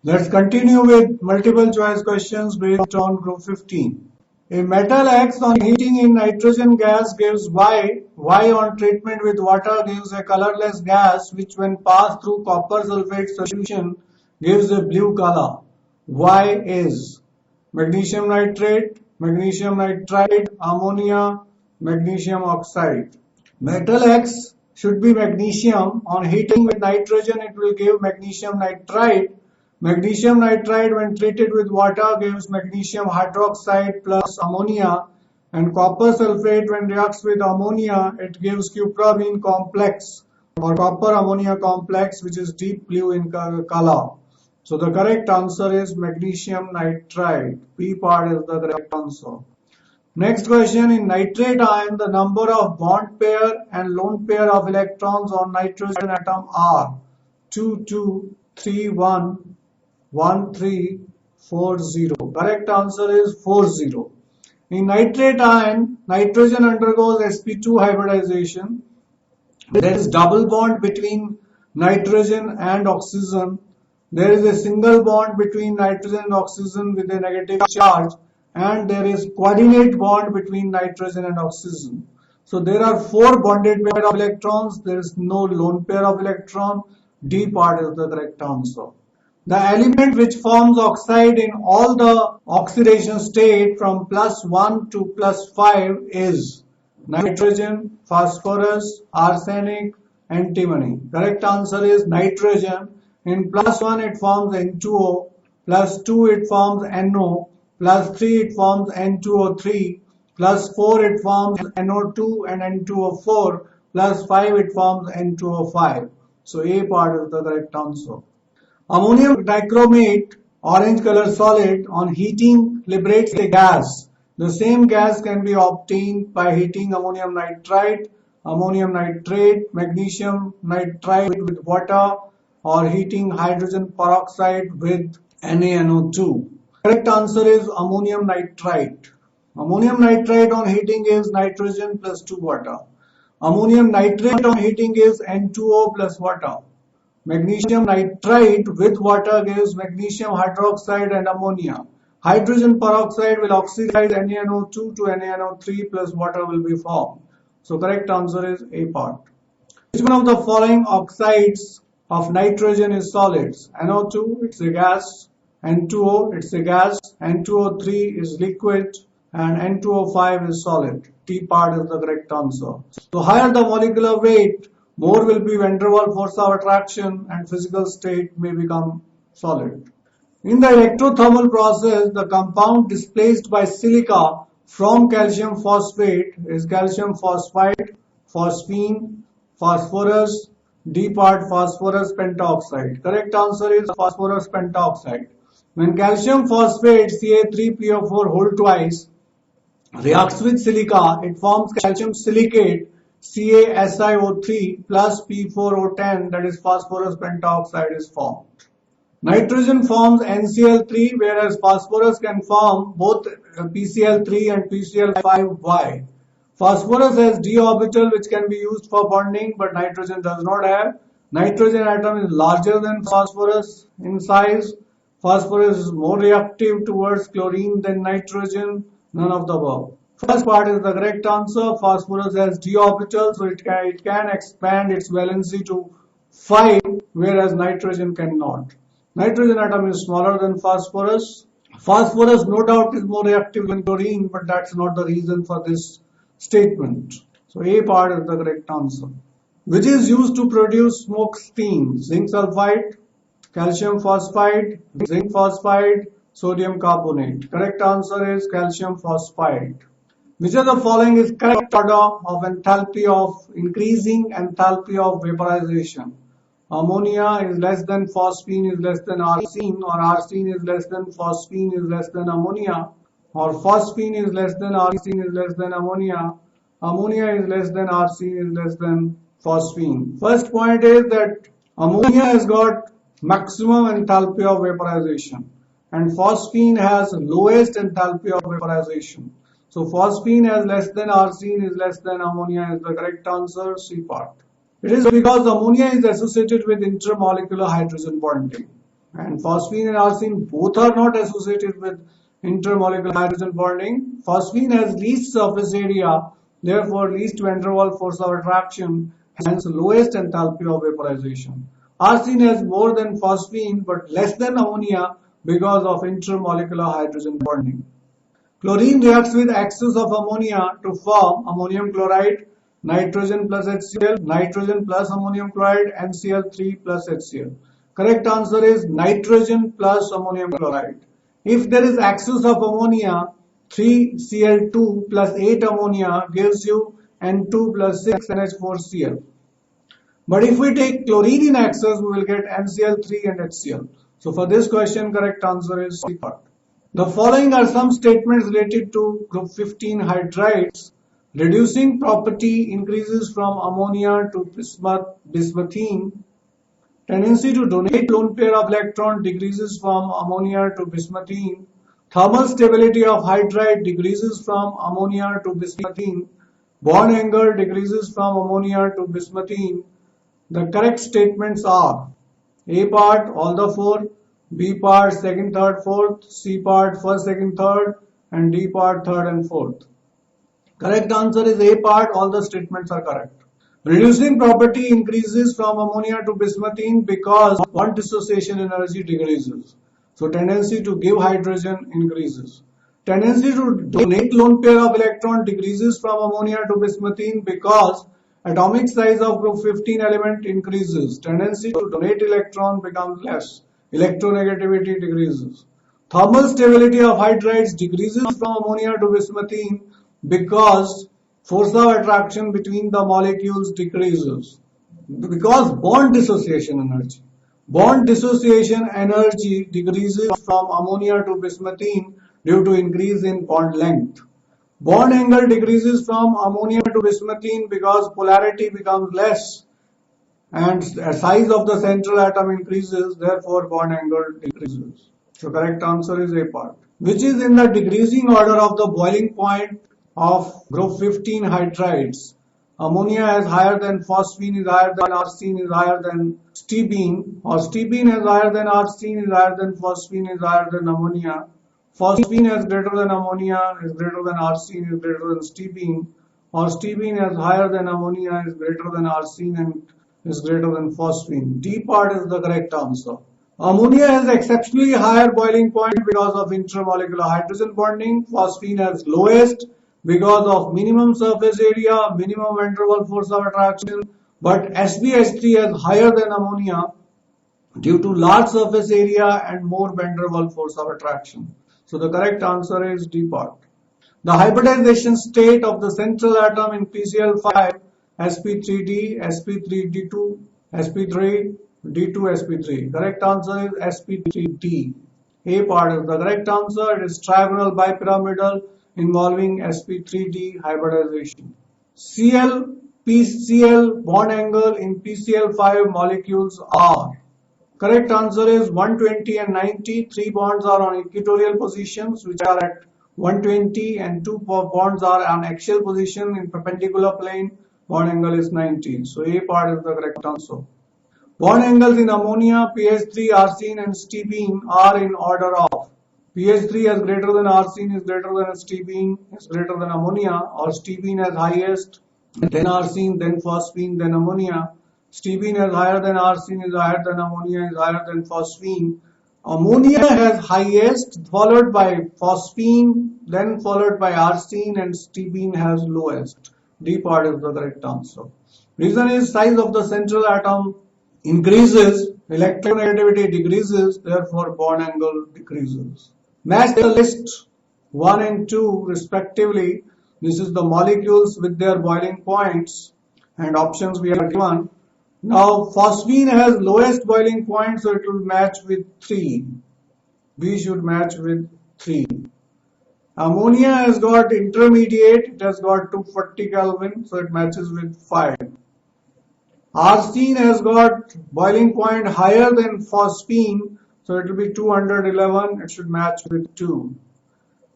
Let's continue with multiple choice questions based on group 15. A metal X on heating in nitrogen gas gives Y. Y on treatment with water gives a colorless gas which when passed through copper sulfate solution gives a blue color. Y is magnesium nitrate, magnesium nitride, ammonia, magnesium oxide. Metal X should be magnesium. On heating with nitrogen it will give magnesium nitride. Magnesium nitride when treated with water gives magnesium hydroxide plus ammonia, and copper sulfate when reacts with ammonia it gives cupramine complex or copper ammonia complex, which is deep blue in color. So the correct answer is magnesium nitride. B part is the correct answer. Next question, in nitrate ion the number of bond pair and lone pair of electrons on nitrogen atom are 2 2 3 1 1 3 4 0. Correct answer is 4 0. In nitrate ion, nitrogen undergoes sp2 hybridization. There is double bond between nitrogen and oxygen. There is a single bond between nitrogen and oxygen with a negative charge, and there is coordinate bond between nitrogen and oxygen. So there are 4 bonded pair of electrons. There is no lone pair of electron. D part is the correct answer. The element which forms oxide in all the oxidation state from +1 to +5 is nitrogen, phosphorus, arsenic, antimony. Correct answer is nitrogen. In +1 it forms N2O, +2 it forms NO, +3 it forms N2O3, +4 it forms NO2 and N2O4, +5 it forms N2O5. So A part is the correct answer. Ammonium dichromate, orange color solid, on heating liberates a gas. The same gas can be obtained by heating ammonium nitrite, ammonium nitrate, magnesium nitride with water, or heating hydrogen peroxide with NaNO2. Correct answer is ammonium nitrite. Ammonium nitrite on heating gives nitrogen plus 2 water. Ammonium nitrate on heating gives N2O plus water. Magnesium nitride with water gives magnesium hydroxide and ammonia. Hydrogen peroxide will oxidize NaNO2 to NaNO3 plus water will be formed. So correct answer is A part. Which one of the following oxides of nitrogen is solids? NO2, it's a gas. N2O, it's a gas. N2O3 is liquid. And N2O5 is solid. T part is the correct answer. So higher the molecular weight, more will be van der Waals force of attraction and physical state may become solid. In the electrothermal process, the compound displaced by silica from calcium phosphate is calcium phosphide, phosphine, phosphorus, D part phosphorus pentoxide. Correct answer is phosphorus pentoxide. When calcium phosphate Ca3PO4 whole twice reacts with silica, it forms calcium silicate CaSiO3 plus P4O10, that is phosphorus pentoxide is formed. Nitrogen forms NCl3, whereas phosphorus can form both PCl3 and PCl5Y. Phosphorus has d orbital which can be used for bonding, but nitrogen does not have. Nitrogen atom is larger than phosphorus in size. Phosphorus is more reactive towards chlorine than nitrogen. None of the above. First part is the correct answer. Phosphorus has d orbital, so it can expand its valency to 5, whereas nitrogen cannot. Nitrogen atom is smaller than phosphorus. Phosphorus no doubt is more reactive than chlorine, but that's not the reason for this statement. So A part is the correct answer. Which is used to produce smoke steam? Zinc sulfide, calcium phosphide, zinc phosphide, sodium carbonate. Correct answer is calcium phosphide. Which of the following is correct order of enthalpy of increasing enthalpy of vaporization? Ammonia is less than phosphine is less than arsine, or arsine is less than phosphine is less than ammonia, or phosphine is less than arsine is less than ammonia, ammonia is less than arsine is less than phosphine. First point is that ammonia has got maximum enthalpy of vaporization and phosphine has lowest enthalpy of vaporization. So phosphine as less than arsine is less than ammonia is the correct answer, C part. It is because ammonia is associated with intermolecular hydrogen bonding. And phosphine and arsine both are not associated with intermolecular hydrogen bonding. Phosphine has least surface area, therefore least van der Waals force of attraction, hence lowest enthalpy of vaporization. Arsine has more than phosphine but less than ammonia because of intermolecular hydrogen bonding. Chlorine reacts with excess of ammonia to form ammonium chloride, nitrogen plus HCl, nitrogen plus ammonium chloride, NCl3 plus HCl. Correct answer is nitrogen plus ammonium chloride. If there is excess of ammonia, 3Cl2 plus 8 ammonia gives you N2 plus 6 NH4Cl. But if we take chlorine in excess, we will get NCl3 and HCl. So for this question, correct answer is C part. The following are some statements related to group 15 hydrides. Reducing property increases from ammonia to bismuthine. Tendency to donate lone pair of electron decreases from ammonia to bismuthine. Thermal stability of hydride decreases from ammonia to bismuthine. Bond angle decreases from ammonia to bismuthine. The correct statements are A part, all the four, B part, second, third, fourth, C part, first, second, third, and D part, third and fourth. Correct answer is A part, all the statements are correct. Reducing property increases from ammonia to bismuthine because bond dissociation energy decreases. So tendency to give hydrogen increases. Tendency to donate lone pair of electron decreases from ammonia to bismuthine because atomic size of group 15 element increases. Tendency to donate electron becomes less. Electronegativity decreases. Thermal stability of hydrides decreases from ammonia to bismuthine because force of attraction between the molecules decreases. Because bond dissociation energy. Bond dissociation energy decreases from ammonia to bismuthine due to increase in bond length. Bond angle decreases from ammonia to bismuthine because polarity becomes less and size of the central atom increases, therefore bond angle decreases. So correct answer is A part. Which is in the decreasing order of the boiling point of group 15 hydrides. Ammonia is higher than phosphine, is higher than arsine, is higher than stibine, or stibine is higher than arsine, is higher than phosphine, is higher than ammonia. Phosphine is greater than ammonia, is greater than arsine, is greater than stibine, or stibine is higher than ammonia, is greater than arsine, and is greater than phosphine. D part is the correct answer. Ammonia has exceptionally higher boiling point because of intermolecular hydrogen bonding. Phosphine has lowest because of minimum surface area, minimum van der Waals force of attraction, but SbH3 is higher than ammonia due to large surface area and more van der Waals force of attraction. So the correct answer is D part. The hybridization state of the central atom in PCl5, sp3d, sp3d2, sp3, d2, sp3. Correct answer is sp3d. A part is the correct answer. It is trigonal bipyramidal involving sp3d hybridization. Cl, PCl bond angle in PCl5 molecules are. Correct answer is 120 and 90. 3 bonds are on equatorial positions which are at 120 and 2 bonds are on axial position in perpendicular plane. Bond angle is 90. So A part is the correct answer. Bond angles in ammonia, pH3, arsine and stibine are in order of pH3 is greater than arsine, is greater than stibine, is greater than ammonia, or stibine is highest, then arsine, then phosphine, then ammonia. Stibine is higher than arsine, is higher than ammonia, is higher than phosphine. Ammonia has highest, followed by phosphine, then followed by arsine, and stibine has lowest. D part is the correct answer. Reason is size of the central atom increases, electronegativity decreases, therefore bond angle decreases. Match the list 1 and 2 respectively. This is the molecules with their boiling points and options we are given. Now phosphine has lowest boiling point, so it will match with 3. B should match with 3. Ammonia has got intermediate, it has got 240 Kelvin, so it matches with 5. Arsine has got boiling point higher than phosphine, so it will be 211, it should match with 2.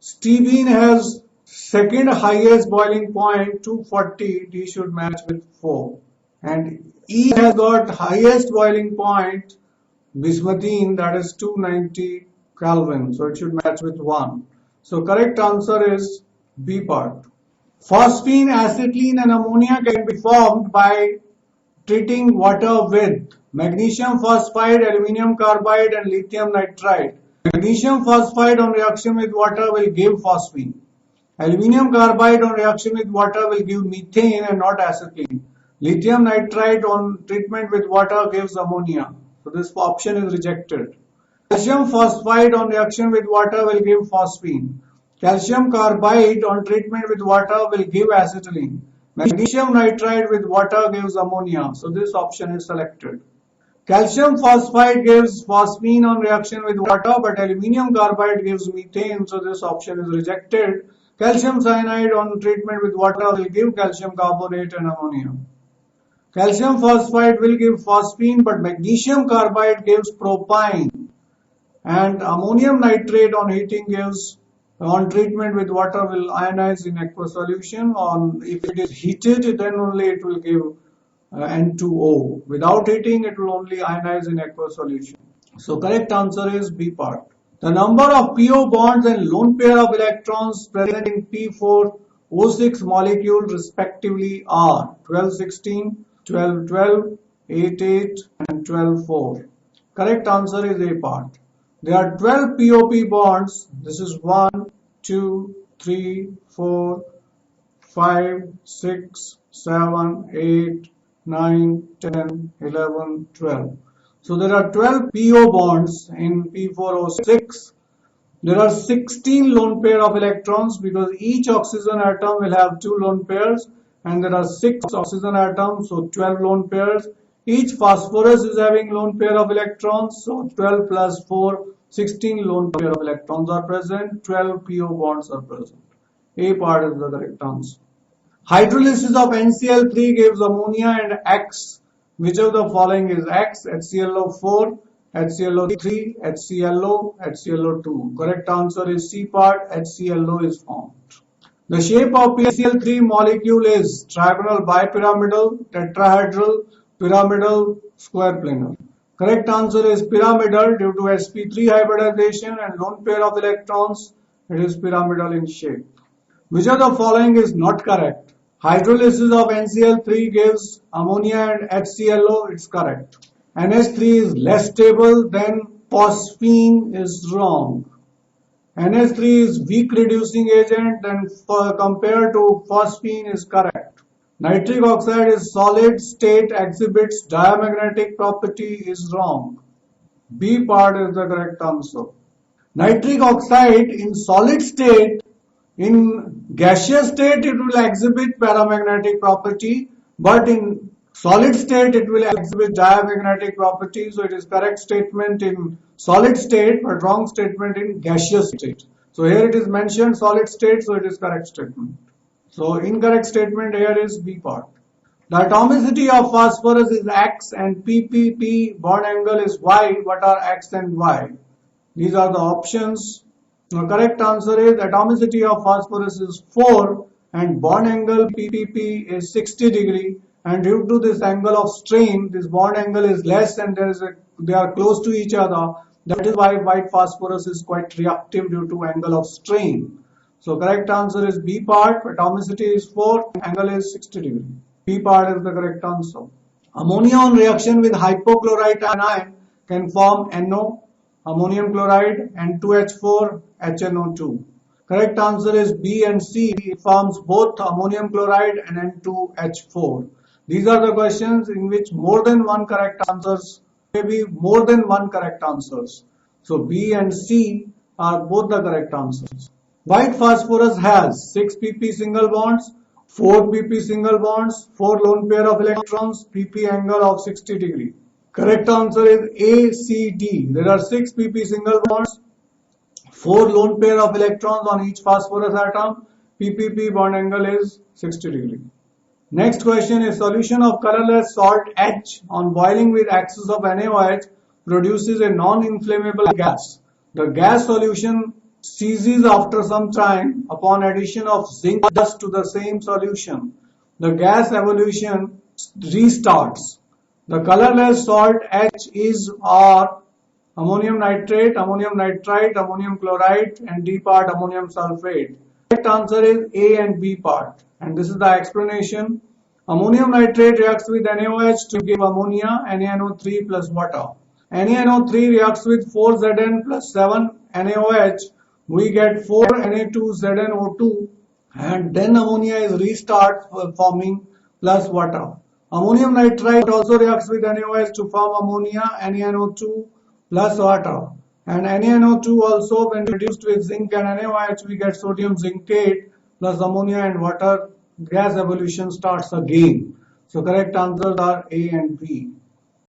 Stibine has second highest boiling point, 240, D should match with 4. And E has got highest boiling point, bismuthine, that is 290 Kelvin. So it should match with 1. So correct answer is B part. Phosphine, acetylene and ammonia can be formed by treating water with magnesium phosphide, aluminum carbide and lithium nitride. Magnesium phosphide on reaction with water will give phosphine. Aluminum carbide on reaction with water will give methane and not acetylene. Lithium nitride on treatment with water gives ammonia. So this option is rejected. Calcium phosphide on reaction with water will give phosphine. Calcium carbide on treatment with water will give acetylene. Magnesium nitride with water gives ammonia. So this option is selected. Calcium phosphide gives phosphine on reaction with water, but aluminum carbide gives methane. So this option is rejected. Calcium cyanide on treatment with water will give calcium carbonate and ammonia. Calcium phosphide will give phosphine, but magnesium carbide gives propine. And ammonium nitrate on heating gives, on treatment with water will ionize in aqueous solution. If it is heated, then only it will give N2O. Without heating, it will only ionize in aqueous solution. So correct answer is B part. The number of PO bonds and lone pair of electrons present in P4O6 molecule respectively are 1216, 1212, 88 and 124. Correct answer is A part. There are 12 POP bonds. This is 1, 2, 3, 4, 5, 6, 7, 8, 9, 10, 11, 12. So there are 12 PO bonds in P4O6. There are 16 lone pair of electrons because each oxygen atom will have 2 lone pairs, and there are 6 oxygen atoms, so 12 lone pairs. Each phosphorus is having lone pair of electrons, so 12 plus 4, 16 lone pair of electrons are present, 12 PO bonds are present. A part is the correct answer. Hydrolysis of NCl3 gives ammonia and X. Which of the following is X? HClO4, HClO3, HClO, HClO2. Correct answer is C part, HClO is formed. The shape of PCl3 molecule is trigonal bipyramidal, tetrahedral, pyramidal, square planar. Correct answer is pyramidal due to sp3 hybridization and lone pair of electrons. It is pyramidal in shape. Which of the following is not correct? Hydrolysis of NCl3 gives ammonia and HClO. It's correct. NH3 is less stable than phosphine is wrong. NH3 is weak reducing agent and compared to phosphine is correct. Nitric oxide is solid state, exhibits diamagnetic property is wrong. B part is the correct answer. Nitric oxide in solid state, in gaseous state it will exhibit paramagnetic property, but in solid state it will exhibit diamagnetic property. So it is correct statement in solid state but wrong statement in gaseous state. So here it is mentioned solid state, so it is correct statement. So incorrect statement here is B part. The atomicity of phosphorus is X and PPP bond angle is Y. What are X and Y? These are the options. The correct answer is atomicity of phosphorus is 4 and bond angle PPP is 60 degree, and due to this angle of strain, this bond angle is less and they are close to each other. That is why white phosphorus is quite reactive due to angle of strain. So correct answer is B part. Atomicity is 4, angle is 60 degree. B part is the correct answer. Ammonia on reaction with hypochlorite anion can form NO, ammonium chloride, and 2H4, HNO2. Correct answer is B and C. It forms both ammonium chloride and N2H4. These are the questions in which more than one correct answers, maybe more than one correct answers. So B and C are both the correct answers. White phosphorus has 6 pp single bonds, 4 pp single bonds, 4 lone pair of electrons, pp angle of 60 degree. Correct answer is A, C, D. There are 6 pp single bonds, 4 lone pair of electrons on each phosphorus atom, ppp bond angle is 60 degree. Next question is solution of colorless salt H on boiling with excess of NaOH produces a non-inflammable gas. The gas solution ceases after some time upon addition of zinc dust to the same solution. The gas evolution restarts. The colorless salt H is or ammonium nitrate, ammonium nitrite, ammonium chloride, and D part ammonium sulfate. Correct answer is A and B part. And this is the explanation. Ammonium nitrate reacts with NaOH to give ammonia, NaNO3 plus water. NaNO3 reacts with 4Zn plus 7 NaOH. We get 4 Na2ZnO2, and then ammonia is restart forming plus water. Ammonium nitrite also reacts with NaOH to form ammonia, NaNO2 plus water. And NaNO2 also, when reduced with zinc and NaOH, we get sodium zincate plus ammonia and water. Gas evolution starts again. So correct answers are A and B.